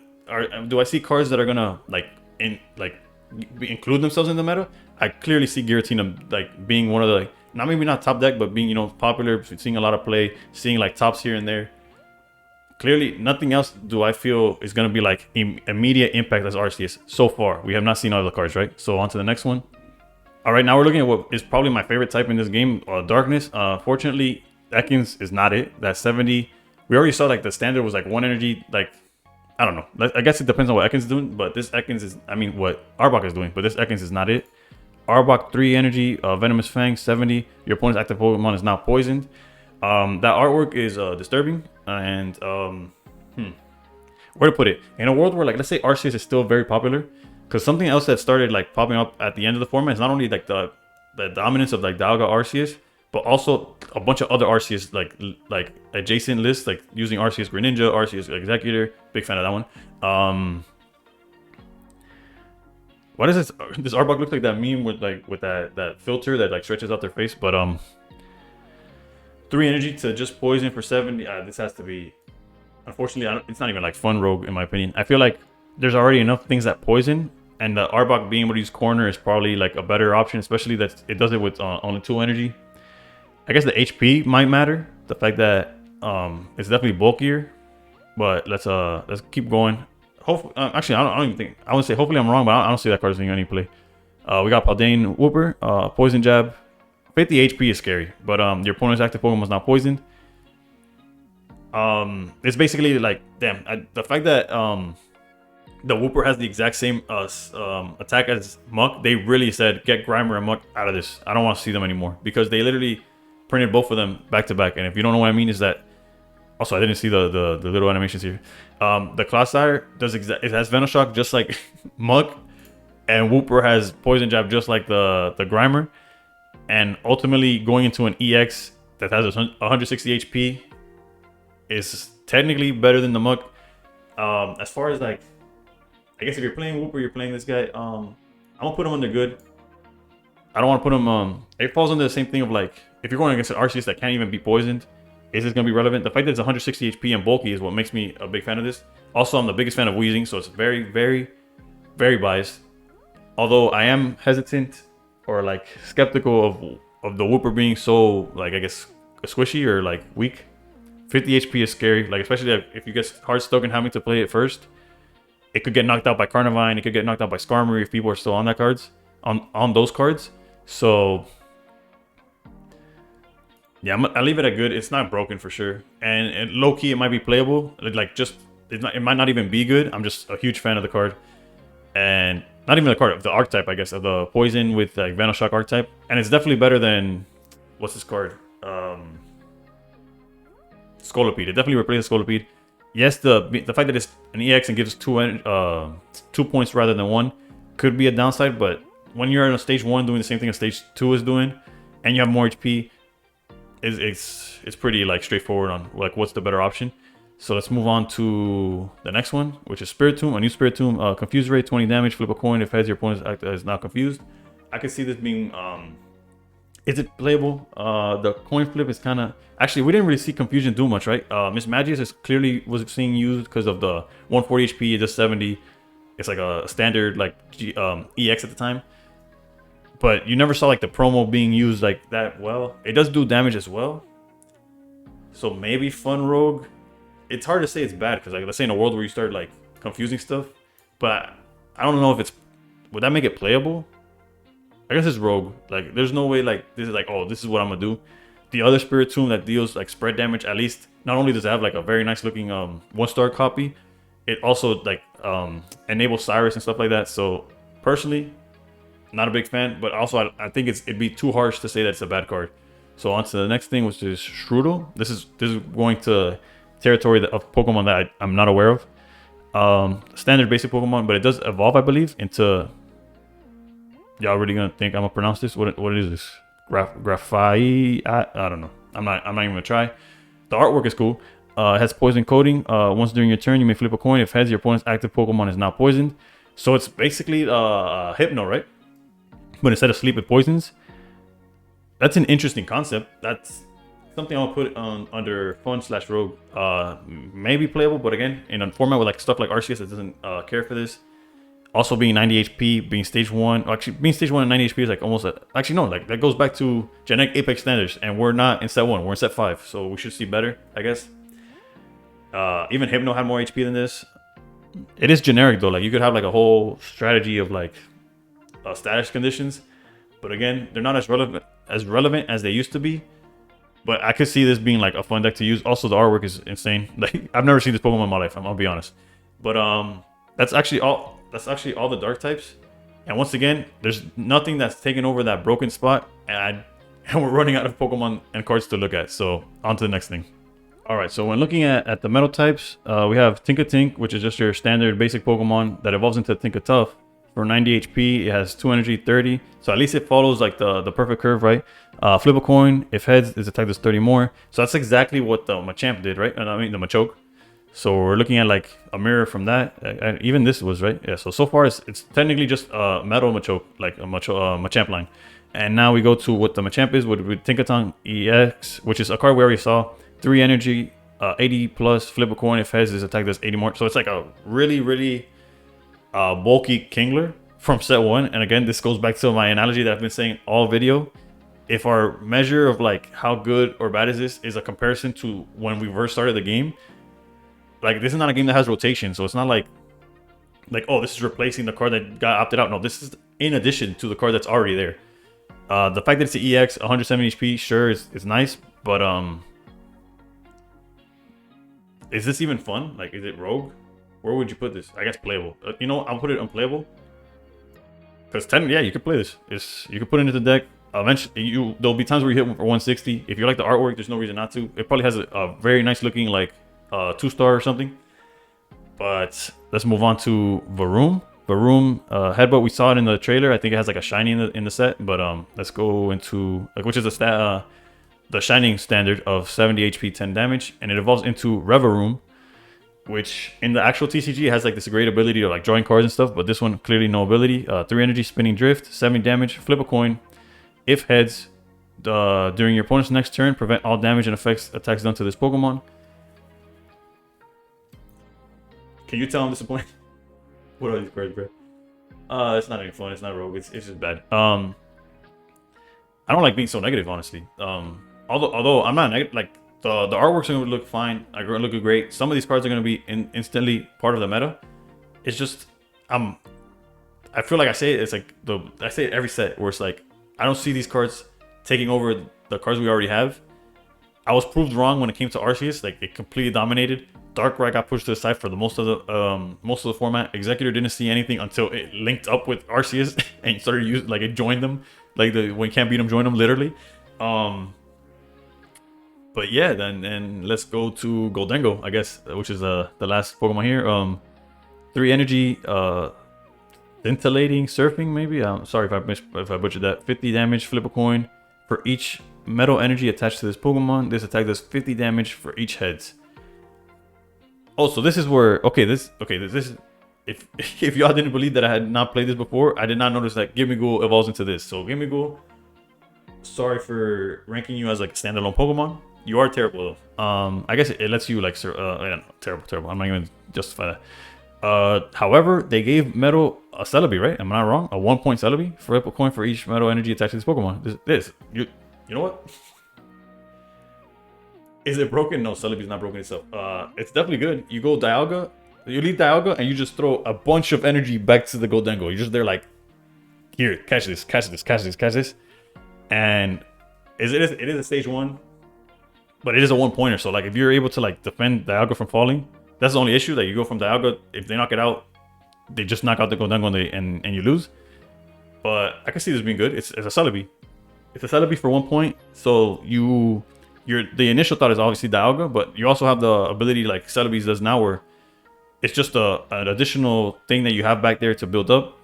S1: Do I see cards that are gonna include themselves in the meta? I clearly see Giratina like being one of the, maybe not top deck, but being, you know, popular, seeing a lot of play, seeing like tops here and there. Clearly, nothing else do I feel is going to be like immediate impact as Arceus so far. We have not seen all the cards, right? So on to the next one. All right, now we're looking at what is probably my favorite type in this game, Darkness. Fortunately, Ekans is not it. That's 70. We already saw like the standard was like 1 energy. Like, I don't know. I guess it depends on what Ekans is doing, but this Ekans is, what Arbok is doing, but this Ekans is not it. Arbok 3 energy, Venomous Fang 70. Your opponent's active Pokemon is now poisoned. That artwork is disturbing, and where to put it? In a world where, like, let's say Arceus is still very popular, because something else that started like popping up at the end of the format is not only like the dominance of like Dialga Arceus, but also a bunch of other Arceus like adjacent lists, like using Arceus Greninja, Arceus Executor. Big fan of that one. What is this? This Arbok looks like that meme with that filter that like stretches out their face, but 3 energy to just poison for 70. This has to be, unfortunately, it's not even like fun rogue in my opinion. I feel like there's already enough things that poison, and the Arbok being able to use corner is probably like a better option, especially that it does it with only 2 energy. I guess the HP might matter, the fact that it's definitely bulkier, but let's keep going. Hopefully, actually, I don't even think, I would say hopefully I'm wrong, but I don't see that card seeing any play. We got Paldean Whooper, Poison Jab. 50 HP is scary, but your opponent's active Pokemon is not poisoned. It's basically like, damn, the fact that the Whooper has the exact same attack as Muck, they really said get Grimer and Muck out of this. I don't want to see them anymore, because they literally printed both of them back to back. And if you don't know what I mean, is that also I didn't see the little animations here. The Clodsire does it has Venoshock just like Muck, and Whooper has Poison Jab just like the Grimer. And ultimately, going into an EX that has 160 HP is technically better than the Muck. As far as like, I guess if you're playing Whooper, you're playing this guy. I'm gonna put him under good. I don't want to put him. It falls under the same thing of like, if you're going against an Arceus that can't even be poisoned, is this gonna be relevant? The fact that it's 160 HP and bulky is what makes me a big fan of this. Also, I'm the biggest fan of Weezing, so it's very, very, very biased. Although I am hesitant or like skeptical of the Whooper being so, like, I guess squishy or like weak. 50 HP is scary, like especially if you get hard stuck and having to play it first. It could get knocked out by Carnivine, it could get knocked out by Skarmory if people are still on that cards, on those cards. So yeah, I'll leave it at good. It's not broken for sure, and low key it might be playable. Like just it might not even be good. I'm just a huge fan of the card, and not even the card, of the archetype, I guess, of the poison with like Venoshock archetype. And it's definitely better than, what's this card? Scolipede. It definitely replaces Scolipede. Yes, the fact that it's an EX and gives 2 points rather than 1 could be a downside, but when you're in a stage 1 doing the same thing as stage 2 is doing, and you have more HP, it's pretty like straightforward on like what's the better option. So let's move on to the next one, which is Spiritomb. A new Spiritomb, Confuse Rate, 20 damage, flip a coin. If heads, your opponent is now confused. I can see this being, is it playable? The coin flip is kind of, actually, we didn't really see Confusion do much, right? Miss Magius is clearly was being used because of the 140 HP, just 70. It's like a standard like EX at the time. But you never saw like the promo being used like that well. It does do damage as well. So maybe Fun Rogue. It's hard to say it's bad, because like, let's say in a world where you start like confusing stuff, but I don't know if it's, would that make it playable? I guess it's Rogue. Like there's no way like this is like, oh, this is what I'm gonna do. The other Spiritomb that deals like spread damage, at least not only does it have like a very nice looking 1-star copy, it also like enables Cyrus and stuff like that. So personally, not a big fan, but also I think it'd be too harsh to say that it's a bad card. So on to the next thing, which is Strudel. This is going to territory of Pokemon that I'm not aware of. Standard basic Pokemon, but it does evolve, I believe, into. Y'all really gonna think I'm gonna pronounce this? What is this? Graphite? I don't know. I'm not even gonna try. The artwork is cool. It has poison coating. Once during your turn, you may flip a coin. If heads, your opponent's active Pokemon is not poisoned. So it's basically Hypno, right? But instead of sleep, it poisons. That's an interesting concept. That's something I'll put on under fun/rogue. Maybe playable, but again, in a format with like stuff like Arceus that doesn't care for this. Also being 90 HP, being stage 1. Actually, being stage 1 and 90 HP is like almost... Actually, no, like that goes back to Genetic Apex standards. And we're not in set 1. We're in set 5. So we should see better, I guess. Even Hypno had more HP than this. It is generic, though. Like, you could have like a whole strategy of like status conditions. But again, they're not as relevant as they used to be. But I could see this being like a fun deck to use. Also, the artwork is insane. Like, I've never seen this Pokemon in my life. I'll be honest. But that's actually all the dark types. And once again, there's nothing that's taken over that broken spot. And we're running out of Pokemon and cards to look at. So on to the next thing. All right, so when looking at the metal types, we have Tinkatink, which is just your standard basic Pokemon that evolves into Tinkatuff. For 90 HP, it has 2 energy, 30. So at least it follows like the perfect curve, right? Flip a coin. If heads, its attack does 30 more. So that's exactly what the Machamp did, right? I mean, the Machoke. So we're looking at like a mirror from that. Even this was, right? Yeah, so far it's technically just a metal Machoke, like a Machamp line. And now we go to what the Machamp is with Tinkaton EX, which is a card we already saw. 3 energy, 80 plus, flip a coin. If heads, his attack does 80 more. So it's like a really, really bulky Kingler from set 1. And again, this goes back to my analogy that I've been saying all video. If our measure of like how good or bad is this is a comparison to when we first started the game, like this is not a game that has rotation, so it's not like oh, this is replacing the card that got opted out. No, this is in addition to the card that's already there. The fact that it's an EX 170 HP, sure, is nice, but is this even fun? Like, is it rogue? Where would you put this? I guess playable. You know, I'll put it unplayable. Because technically, yeah, you could play this. You could put it into the deck. Eventually, there'll be times where you hit for 160. If you like the artwork, there's no reason not to. It probably has a very nice looking like 2-star or something. But let's move on to Varoom. Varoom headbutt. We saw it in the trailer. I think it has like a shiny in the set. But let's go into like which is the shining standard of 70 HP, 10 damage, and it evolves into Revaroom, which in the actual TCG has like this great ability to like drawing cards and stuff. But this one clearly no ability. 3 energy, spinning drift, 70 damage, flip a coin. If heads, during your opponent's next turn, prevent all damage and attacks done to this Pokemon. Can you tell I'm disappointed? What are these cards, bro? It's not any fun. It's not rogue. It's just bad. I don't like being so negative, honestly. Although I'm not negative. Like the artwork's gonna look fine. Are gonna look great. Some of these cards are gonna be instantly part of the meta. It's just I feel like I say it. It's like I say it every set where it's like I don't see these cards taking over the cards we already have. I was proved wrong when it came to Arceus. Like it completely dominated. Darkrai got pushed to the side for the most of the format. Executor didn't see anything until it linked up with Arceus and started using like it joined them. Like when Can't Beat Them joined them literally. But yeah, then let's go to Goldengo, I guess, which is the last Pokemon here. 3 energy, scintillating surfing maybe. Sorry if I butchered that. 50 damage, flip a coin. For each metal energy attached to this Pokemon, this attack does 50 damage for each heads. Oh, so this is where this is if y'all didn't believe that I had not played this before, I did not notice that Gimmighoul evolves into this. So Gimmighoul, sorry for ranking you as like a standalone Pokemon. You are terrible though. I guess it lets you like terrible. I'm not even justify that. However, they gave Metal a Celebi, right? Am I not wrong? A 1-point Celebi for a coin for each metal energy attached to this Pokemon. You know what? Is it broken? No, Celebi's not broken itself. It's definitely good. You go Dialga, you leave Dialga, and you just throw a bunch of energy back to the Goldengo. You're just there like, here, catch this. And it is a stage 1, but it is a 1-pointer. So like if you're able to like defend Dialga from falling, that's the only issue. That you go from Dialga, if they knock it out, they just knock out the Goldengo and you lose. But I can see this being good. It's a Celebi. it's a Celebi for 1 point. So the initial thought is obviously Dialga, but you also have the ability like Celebi's does now, where it's just an additional thing that you have back there to build up.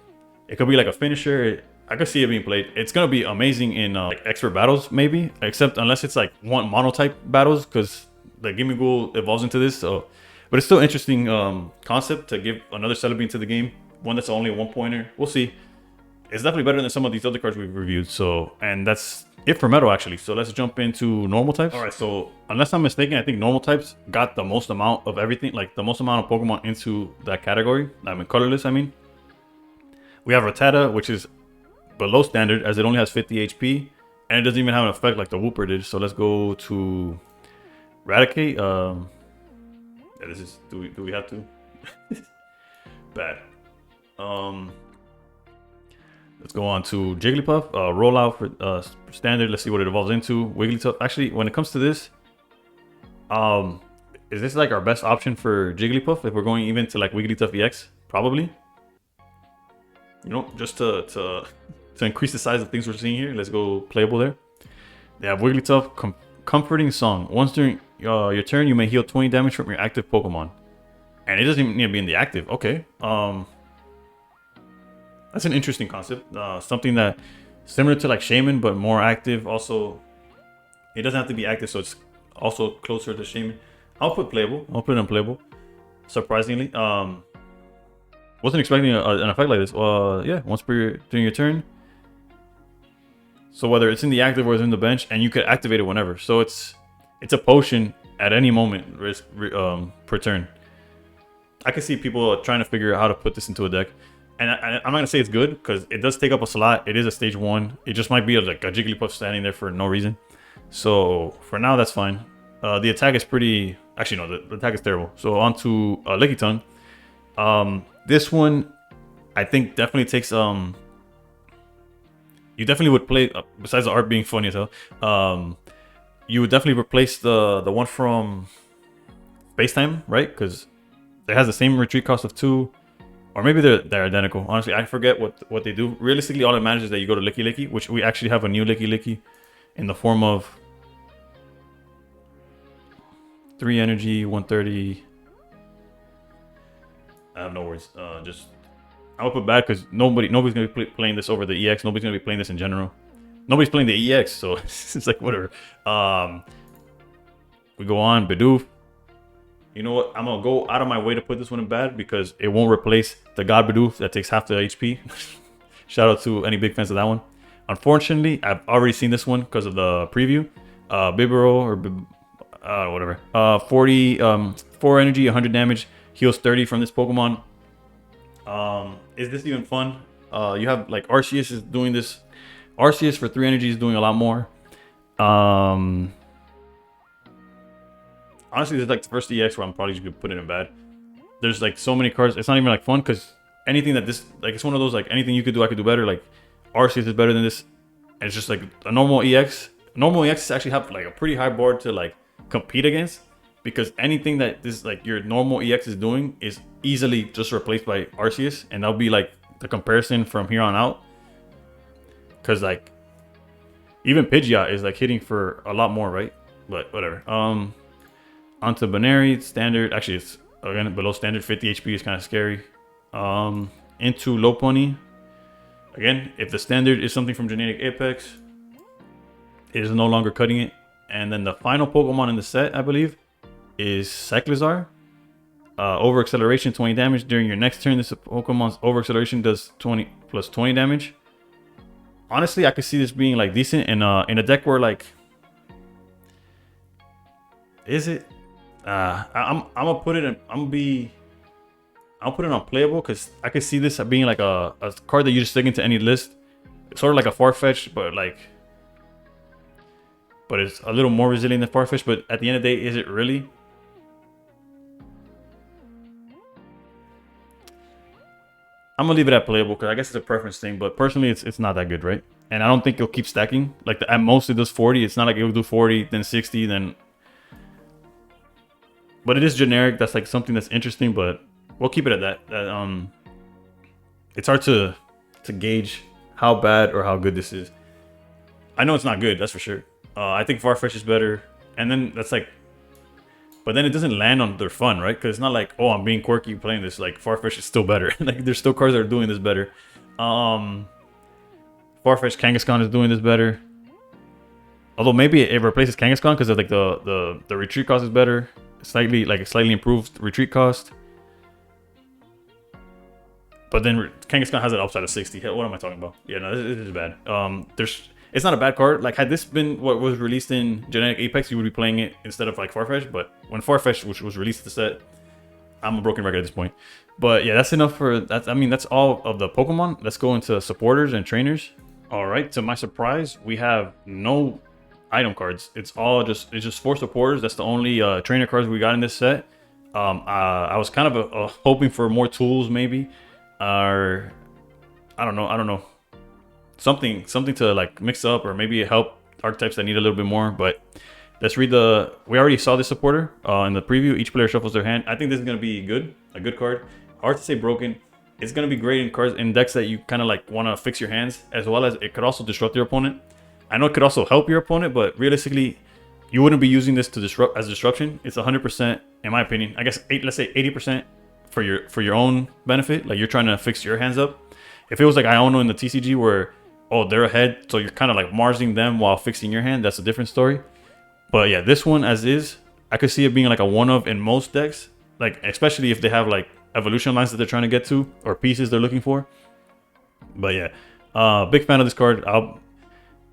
S1: It could be like a finisher. I could see it being played. It's gonna be amazing in like expert battles, maybe, except unless it's like one monotype battles, because the Gimmighoul evolves into this. So, but it's still interesting concept to give another Celebi into the game. One that's only a 1-pointer. We'll see. It's definitely better than some of these other cards we've reviewed. So, and that's it for Metal actually. So let's jump into normal types. All right. So unless I'm mistaken, I think normal types got the most amount of everything, like the most amount of Pokemon into that category. I mean, colorless. I mean, we have Rattata, which is below standard as it only has 50 HP, and it doesn't even have an effect like the Wooper did. So let's go to Raticate. Yeah, this is do we have to? Bad. Let's go on to Jigglypuff. Rollout for standard. Let's see what it evolves into. Wigglytuff. Actually, when it comes to this, is this like our best option for Jigglypuff if we're going even to like Wigglytuff EX? Probably. You know, just to increase the size of things we're seeing here. Let's go playable there. They have Wigglytuff Comforting Song. Once during your turn, you may heal 20 damage from your active Pokemon. And it doesn't even need to be in the active. Okay. That's an interesting concept. Something that similar to like Shaman, but more active. Also, it doesn't have to be active, so it's also closer to Shaman. I'll put playable. I'll put it on playable. Surprisingly, wasn't expecting an effect like this. Yeah, once during your turn. So whether it's in the active or it's in the bench, and you could activate it whenever. So it's a potion at any moment per turn. I can see people trying to figure out how to put this into a deck. And I'm not gonna say it's good because it does take up a slot. It is a stage 1. It just might be like a Jigglypuff standing there for no reason. So for now, that's fine. The attack is pretty. Actually, no, the attack is terrible. So on to Lickitung. This one, I think definitely takes. You definitely would play. Besides the art being funny as hell, you would definitely replace the one from Space Time, right? Because it has the same retreat cost of 2. Or maybe they're identical. Honestly, I forget what they do. Realistically, all it matters is that you go to Licky Licky, which we actually have a new Licky Licky in the form of 3 energy, 130. I have no words. Just I would put bad because nobody's gonna be playing this over the EX. Nobody's gonna be playing this in general. Nobody's playing the EX, so it's like whatever. We go on Bidoof. You know what? I'm gonna go out of my way to put this one in bad because it won't replace the God Bidoof that takes half the HP. Shout out to any big fans of that one. Unfortunately, I've already seen this one because of the preview. Bibero or whatever. 4 energy, 100 damage, heals 30 from this Pokemon. Is this even fun? You have like Arceus is doing this. Arceus for 3 energy is doing a lot more. Honestly, this is like the first EX where I'm probably just gonna put it in bad. There's like so many cards. It's not even like fun because anything that this like it's one of those like anything you could do I could do better. Like Arceus is better than this. And it's just like a normal EX. Normal EX actually have like a pretty high board to like compete against because anything that this like your normal EX is doing is easily just replaced by Arceus, and that'll be like the comparison from here on out. Cause like even Pidgeot is like hitting for a lot more, right? But whatever. Onto Baneri, standard. Actually, it's again below standard. 50 HP is kind of scary. Into Lopunny. Again, if the standard is something from Genetic Apex, it is no longer cutting it. And then the final Pokemon in the set, I believe, is Cyclizar. Over acceleration, 20 damage. During your next turn, this Pokemon's over acceleration does 20 plus 20 damage. Honestly, I could see this being like decent in a deck where like, is it? I'm gonna put it in. I'll put it on playable because I could see this being like a card that you just stick into any list. It's sort of like a Farfetch, but it's a little more resilient than Farfetch. But at the end of the day, is it really? I'm gonna leave it at playable because I guess it's a preference thing. But personally, it's not that good, right? And I don't think it'll keep stacking. Like at most it does 40. It's not like it'll do 40, then 60, then. But it is generic. That's like something that's interesting, but we'll keep it at that. It's hard to gauge how bad or how good this is. I know it's not good, that's for sure. I think Farfetch is better, and then that's like, but then it doesn't land on their fun, right? Because it's not like, oh, I'm being quirky playing this. Like Farfetch is still better. Like there's still cards that are doing this better. Farfetch Kangaskhan is doing this better. Although maybe it replaces Kangaskhan because of like the retreat cost is better, slightly improved retreat cost. But then Kangaskhan has an upside of 60. What am I talking about? Yeah, no, it is bad. It's not a bad card. Like had this been what was released in Genetic Apex, you would be playing it instead of like Farfetch. But when Farfetch, which was released the set, I'm a broken record at this point. But yeah, that's enough for that. I mean, that's all of the Pokemon. Let's go into supporters and trainers. All right. To my surprise, we have no item cards. It's just 4 supporters. That's the only trainer cards we got in this set. I was kind of hoping for more tools, maybe, or I don't know, something to like mix up or maybe help archetypes that need a little bit more. But let's read we already saw this supporter in the preview. Each player shuffles their hand. I think this is gonna be a good card. Hard to say broken. It's gonna be great in cards in decks that you kind of like want to fix your hands, as well as it could also disrupt your opponent. I know it could also help your opponent, but realistically, you wouldn't be using this to disrupt as disruption. It's 100%, in my opinion. I guess let's say 80% for your own benefit. Like you're trying to fix your hands up. If it was like Iono in the TCG where, oh, they're ahead, so you're kind of like Marsing them while fixing your hand, that's a different story. But yeah, this one as is, I could see it being like a one-of in most decks. Like especially if they have like evolution lines that they're trying to get to or pieces they're looking for. But yeah, big fan of this card.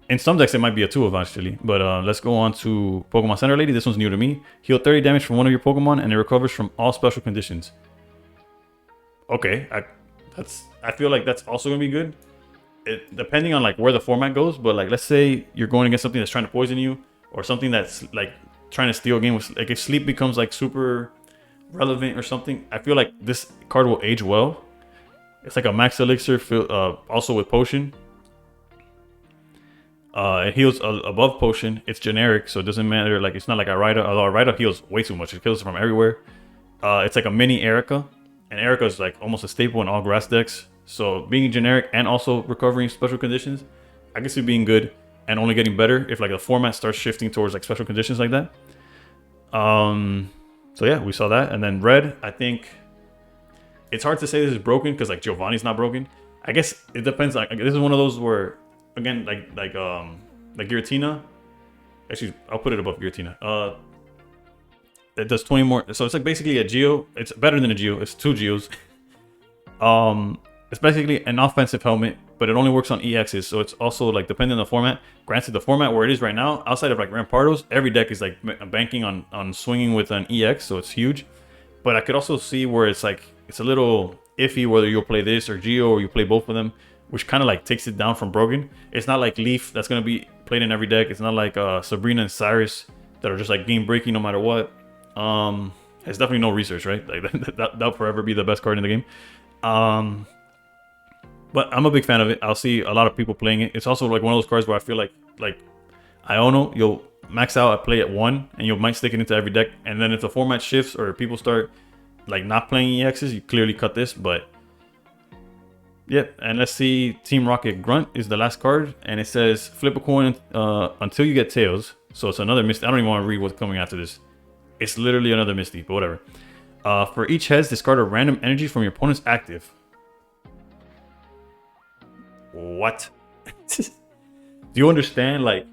S1: In some decks, it might be a 2-of actually. But let's go on to Pokemon Center Lady. This one's new to me. Heal 30 damage from one of your Pokemon, and it recovers from all special conditions. Okay, I feel like that's also gonna be good. Depending on like where the format goes, but like let's say you're going against something that's trying to poison you, or something that's like trying to steal a game. Like if sleep becomes like super relevant or something, I feel like this card will age well. It's like a max elixir, also with potion. It heals above potion. It's generic, so it doesn't matter. Like it's not like a Rida, although a Rida heals way too much. It kills from everywhere. It's like a mini Erica, and Erica is like almost a staple in all grass decks. So being generic and also recovering special conditions, I can see being good and only getting better if like the format starts shifting towards like special conditions like that. So yeah, we saw that. And then red, I think it's hard to say this is broken because like Giovanni's not broken. I guess it depends. Like this is one of those where, again, like Giratina. Actually, I'll put it above Giratina. It does 20 more. So it's like basically a Geo. It's better than a Geo. It's 2 Geos. It's basically an offensive helmet, but it only works on EXs. So it's also like depending on the format. Granted, the format where it is right now, outside of like Rampardos, every deck is like banking on swinging with an EX. So it's huge. But I could also see where it's like it's a little iffy whether you'll play this or Geo or you play both of them, which kind of like takes it down from broken. It's not like Leaf that's gonna be played in every deck. It's not like Sabrina and Cyrus that are just like game breaking no matter what. It's definitely no research, right? Like that'll forever be the best card in the game. But I'm a big fan of it. I'll see a lot of people playing it. It's also like one of those cards where I feel like Iono, you'll max out at play at 1 and you might stick it into every deck. And then if the format shifts or people start like not playing EXs, you clearly cut this. But yeah, and let's see. Team Rocket Grunt is the last card, and it says flip a coin until you get tails. So it's another Misty. I don't even want to read what's coming after this. It's literally another Misty, but whatever. For each heads, discard a random energy from your opponent's active. What? Do you understand? Like,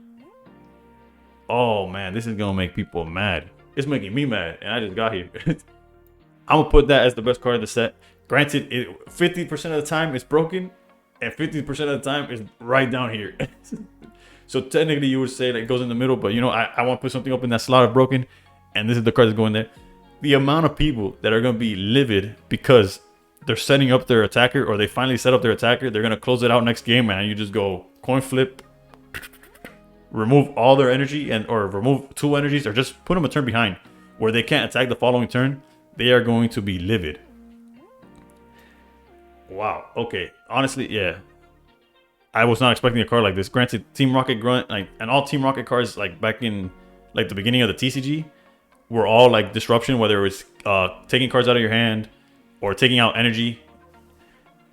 S1: oh man, this is gonna make people mad. It's making me mad, and I just got here. I'm gonna put that as the best card of the set. Granted, 50% of the time it's broken, and 50% of the time it's right down here. So technically, you would say that it goes in the middle, but you know, I want to put something up in that slot of broken, and this is the card that's going there. The amount of people that are gonna be livid because they're setting up their attacker, or they finally set up their attacker, they're gonna close it out next game, man. You just go coin flip, remove all their energy, or remove 2 energies, or just put them a turn behind where they can't attack the following turn. They are going to be livid. Wow. Okay. Honestly, yeah. I was not expecting a card like this. Granted, Team Rocket Grunt, like, and all Team Rocket cards, like back in like the beginning of the TCG, were all like disruption, whether it was taking cards out of your hand or taking out energy.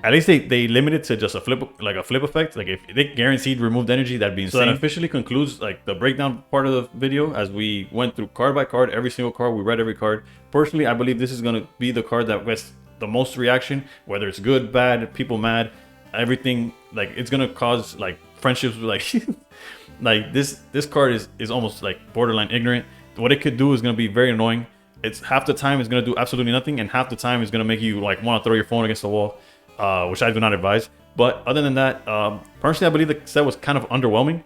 S1: At least they limit it to just a flip effect. Like if they guaranteed removed energy, that'd be insane. So that officially concludes like the breakdown part of the video, as we went through card by card, every single card. We read every card. Personally, I believe this is gonna be the card that gets the most reaction, whether it's good, bad, people mad, everything. Like it's gonna cause like friendships like like this card is almost like borderline ignorant. What it could do is gonna be very annoying. It's half the time it's gonna do absolutely nothing, and half the time it's gonna make you like want to throw your phone against the wall. Which I do not advise. But other than that, personally, I believe the set was kind of underwhelming.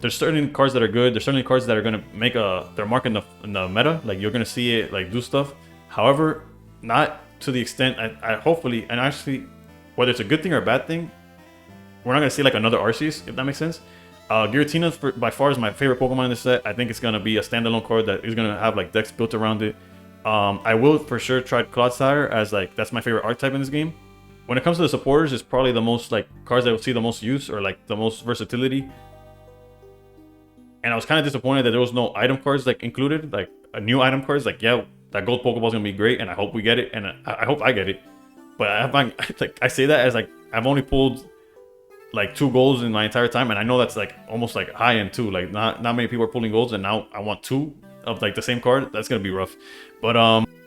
S1: There's certain cards that are good. There's certainly cards that are gonna make their mark in the meta. Like you're gonna see it like do stuff. However, not to the extent I hopefully, and actually, whether it's a good thing or a bad thing, we're not gonna see like another Arceus, if that makes sense. Giratina by far is my favorite Pokemon in this set. I think it's gonna be a standalone card that is gonna have like decks built around it. I will for sure try Clodsire, as like that's my favorite archetype in this game. When it comes to the supporters, it's probably the most like cards that will see the most use, or like the most versatility. And I was kind of disappointed that there was no item cards like included, like a new item cards. Like yeah, that gold Pokeball is gonna be great, and I hope we get it, and I hope I get it. But I say that as like I've only pulled like 2 golds in my entire time, and I know that's like almost like high end too. Like not many people are pulling golds, and now I want 2 of like the same card. That's gonna be rough. But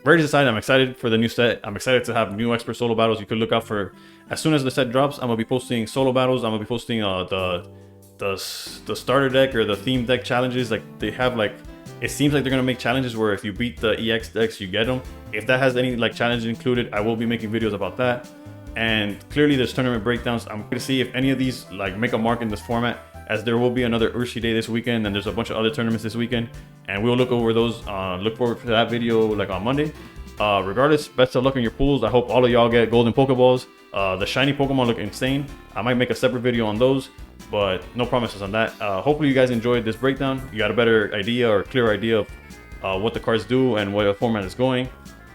S1: very excited. I'm excited for the new set. I'm excited to have new expert solo battles. You could look out for, as soon as the set drops, I'm gonna be posting solo battles. I'm gonna be posting the starter deck or the theme deck challenges. Like they have like, it seems like they're gonna make challenges where if you beat the EX decks, you get them. If that has any like challenges included, I will be making videos about that. And clearly there's tournament breakdowns. I'm gonna see if any of these like make a mark in this format, as there will be another Urshi Day this weekend, and there's a bunch of other tournaments this weekend, and we'll look over those. Look forward to that video like on Monday. Regardless, best of luck in your pools. I hope all of y'all get golden Pokeballs. The shiny Pokemon look insane. I might make a separate video on those, but no promises on that. Hopefully you guys enjoyed this breakdown. You got a better idea or clear idea of what the cards do and what the format is going.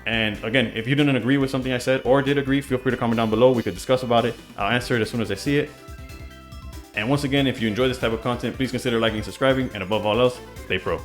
S1: And again, if you didn't agree with something I said or did agree, feel free to comment down below. We could discuss about it. I'll answer it as soon as I see it. And once again, if you enjoy this type of content, please consider liking and subscribing, and above all else, stay pro.